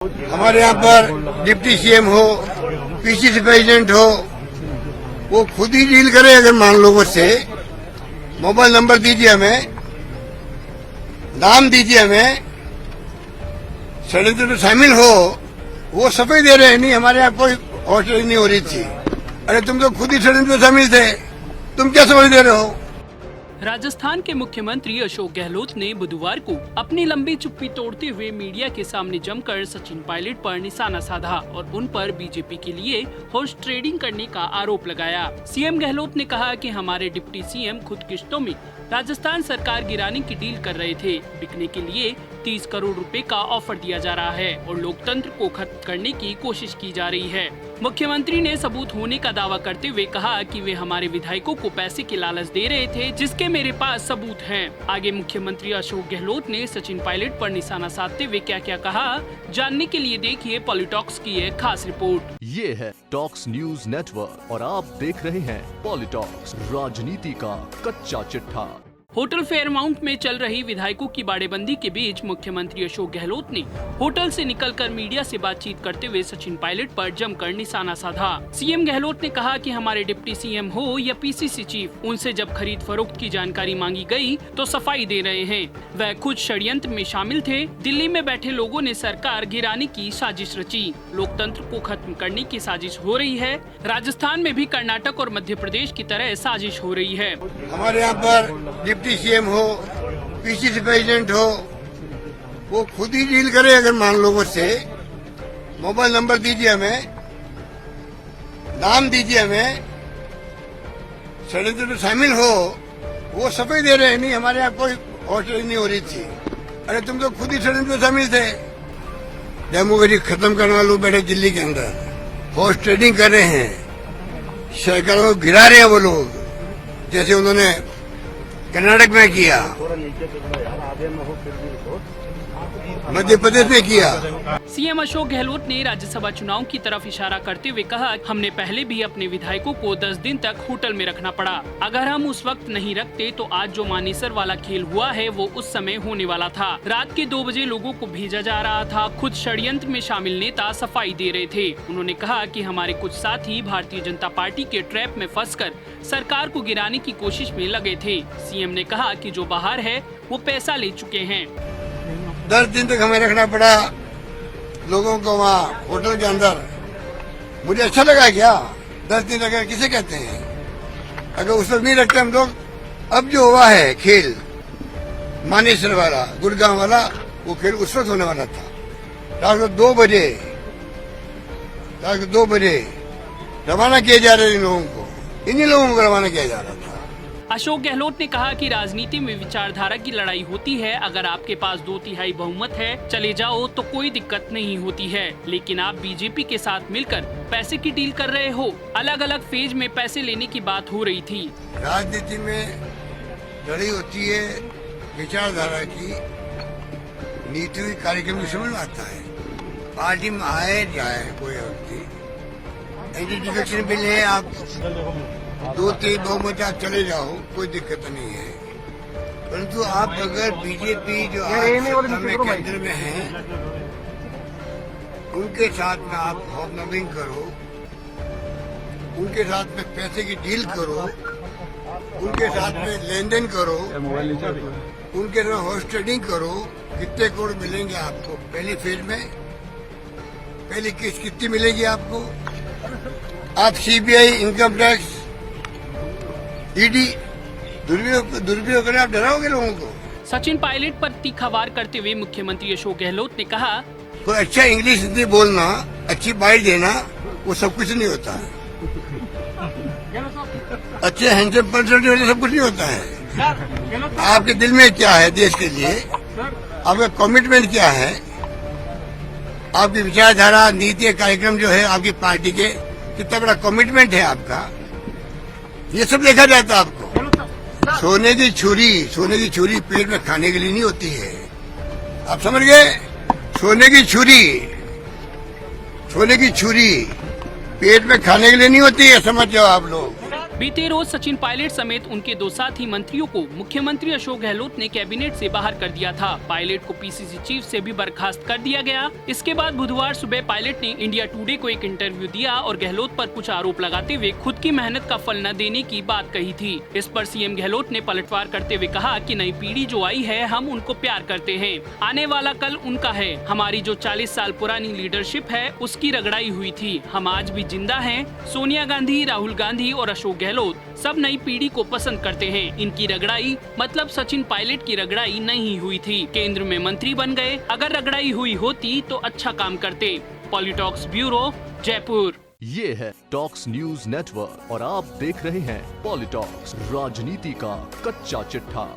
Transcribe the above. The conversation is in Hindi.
हमारे यहाँ पर डिप्टी सीएम हो, पीसीसी प्रेसिडेंट हो, वो खुद ही डील करे। अगर मान लो मुझसे मोबाइल नंबर दीजिए, हमें नाम दीजिए, हमें षड्यंत्र में शामिल हो, वो सफाई दे रहे हैं। नहीं, हमारे यहाँ कोई हॉस्टल नहीं हो रही थी। अरे तुम तो खुद ही षड्यंत्र में शामिल थे, तुम क्या समझ दे रहे हो? राजस्थान के मुख्यमंत्री अशोक गहलोत ने बुधवार को अपनी लंबी चुप्पी तोड़ते हुए मीडिया के सामने जमकर सचिन पायलट पर निशाना साधा और उन पर बीजेपी के लिए हॉर्स ट्रेडिंग करने का आरोप लगाया। सीएम गहलोत ने कहा कि हमारे डिप्टी सीएम खुद किश्तों में राजस्थान सरकार गिराने की डील कर रहे थे। बिकने के लिए 30 करोड़ रुपए का ऑफर दिया जा रहा है और लोकतंत्र को खत्म करने की कोशिश की जा रही है। मुख्यमंत्री ने सबूत होने का दावा करते हुए कहा कि वे हमारे विधायकों को पैसे की लालच दे रहे थे, जिसके मेरे पास सबूत हैं। आगे मुख्यमंत्री अशोक गहलोत ने सचिन पायलट पर निशाना साधते हुए क्या क्या कहा, जानने के लिए देखिए पॉलिटॉक्स की एक खास रिपोर्ट। ये है टॉक्स न्यूज नेटवर्क और आप देख रहे हैं पॉलिटॉक्स, राजनीति का कच्चा चिट्ठा। होटल फेयरमाउंट में चल रही विधायकों की बाड़ेबंदी के बीच मुख्यमंत्री अशोक गहलोत ने होटल से निकलकर मीडिया से बातचीत करते हुए सचिन पायलट पर जमकर निशाना साधा। सीएम गहलोत ने कहा कि हमारे डिप्टी सीएम हो या पीसीसी चीफ, उनसे जब खरीद फरोख्त की जानकारी मांगी गई तो सफाई दे रहे हैं। वह खुद षड्यंत्र में शामिल थे। दिल्ली में बैठे लोगों ने सरकार गिराने की साजिश रची। लोकतंत्र को खत्म करने की साजिश हो रही है। राजस्थान में भी कर्नाटक और मध्य प्रदेश की तरह साजिश हो रही है। हमारे यहाँ पर डिप्टी सीएम हो, पीसीसी प्रेसिडेंट हो, वो खुद ही डील करे। अगर मान लो मुझसे मोबाइल नंबर दीजिए, हमें नाम दीजिए, हमें षड्यंत्र में शामिल हो, वो सफाई दे रहे हैं। नहीं, हमारे यहाँ कोई हॉस्टल नहीं हो रही थी। अरे तुम तो खुद ही षड्यंत्र में शामिल थे। डेमोक्रेसी खत्म करने वाले लोग बैठे दिल्ली के अंदर, हॉर्स ट्रेडिंग कर रहे हैं, सरकारों को गिरा रहे हैं वो लोग, जैसे उन्होंने कर्नाटक में किया, मध्य प्रदेश में किया। सीएम अशोक गहलोत ने राज्यसभा चुनाव की तरफ इशारा करते हुए कहा, हमने पहले भी अपने विधायकों को 10 दिन तक होटल में रखना पड़ा। अगर हम उस वक्त नहीं रखते तो आज जो मानेसर वाला खेल हुआ है वो उस समय होने वाला था। रात के 2 बजे लोगों को भेजा जा रहा था। खुद षड्यंत्र में शामिल नेता सफाई दे रहे थे। उन्होंने कहा कि हमारे कुछ साथी भारतीय जनता पार्टी के ट्रैप में फंसकर सरकार को गिराने की कोशिश में लगे थे। सीएम ने कहा कि जो बाहर है वो पैसा ले चुके हैं। 10 दिन तक हमें रखना पड़ा लोगों को वहाँ होटल के अंदर। मुझे अच्छा लगा क्या? 10 दिन अगर किसे कहते हैं? अगर उस वक्त नहीं रखते हम लोग, अब जो हुआ है खेल मानेसर वाला, गुड़गांव वाला, वो खेल उस वक्त होने वाला था। रात को 2 बजे रवाना किए जा रहे इन लोगों को, इन्हीं लोगों को रवाना किया जा रहा था। अशोक गहलोत ने कहा कि राजनीति में विचारधारा की लड़ाई होती है। अगर आपके पास 2/3 बहुमत है, चले जाओ तो कोई दिक्कत नहीं होती है, लेकिन आप बीजेपी के साथ मिलकर पैसे की डील कर रहे हो। अलग अलग फेज में पैसे लेने की बात हो रही थी। राजनीति में लड़ाई होती है विचारधारा की, नीति कार्यक्रम की समझ में आता है। पार्टी में आए जाए कोई व्यक्ति, एंटी बिल है, आप 2/3 बहुमत आप चले जाओ, कोई दिक्कत नहीं है। परंतु आप अगर बीजेपी जो आज सत्ता में केंद्र में है, उनके साथ में आप हॉबनॉबिंग करो, उनके साथ में पैसे की डील करो, उनके साथ में लेन देन करो, उनके साथ हॉर्स ट्रेडिंग करो, कितने करोड़ मिलेंगे आपको पहली फेज में? पहली किस्त कितनी मिलेगी आपको? आप सीबीआई, इनकम टैक्स, ईडी दुरुपयोग करें, आप डराओगे लोगों को। सचिन पायलट पर तीखा वार करते हुए मुख्यमंत्री अशोक गहलोत ने कहा, कोई अच्छा इंग्लिश हिंदी बोलना, अच्छी बाइट देना, वो सब कुछ नहीं होता है। अच्छे हैंडसम पर्सनैलिटी सब कुछ नहीं होता है। आपके दिल में क्या है देश के लिए, आपका कमिटमेंट क्या है, आपकी विचारधारा, नीति, कार्यक्रम जो है आपकी पार्टी के, कितना बड़ा कमिटमेंट है आपका, ये सब देखा जाता है आपको। सोने की छुरी पेट में खाने के लिए नहीं होती है, आप समझ गए? सोने की छुरी पेट में खाने के लिए नहीं होती है, समझ जाओ आप लोग। बीते रोज सचिन पायलट समेत उनके 2 साथी मंत्रियों को मुख्यमंत्री अशोक गहलोत ने कैबिनेट से बाहर कर दिया था। पायलट को पीसीसी चीफ से भी बर्खास्त कर दिया गया। इसके बाद बुधवार सुबह पायलट ने इंडिया टुडे को एक इंटरव्यू दिया और गहलोत पर कुछ आरोप लगाते हुए खुद की मेहनत का फल न देने की बात कही थी। इस पर सीएम गहलोत ने पलटवार करते हुए कहा कि नई पीढ़ी जो आई है हम उनको प्यार करते हैं, आने वाला कल उनका है। हमारी जो 40 साल पुरानी लीडरशिप है उसकी रगड़ाई हुई थी, हम आज भी जिंदा हैं। सोनिया गांधी, राहुल गांधी और अशोक गहलोत सब नई पीढ़ी को पसंद करते हैं। इनकी रगड़ाई मतलब सचिन पायलट की रगड़ाई नहीं हुई थी। केंद्र में मंत्री बन गए, अगर रगड़ाई हुई होती तो अच्छा काम करते। पॉलिटॉक्स ब्यूरो, जयपुर। ये है टॉक्स न्यूज नेटवर्क और आप देख रहे हैं पॉलिटॉक्स, राजनीति का कच्चा चिट्ठा।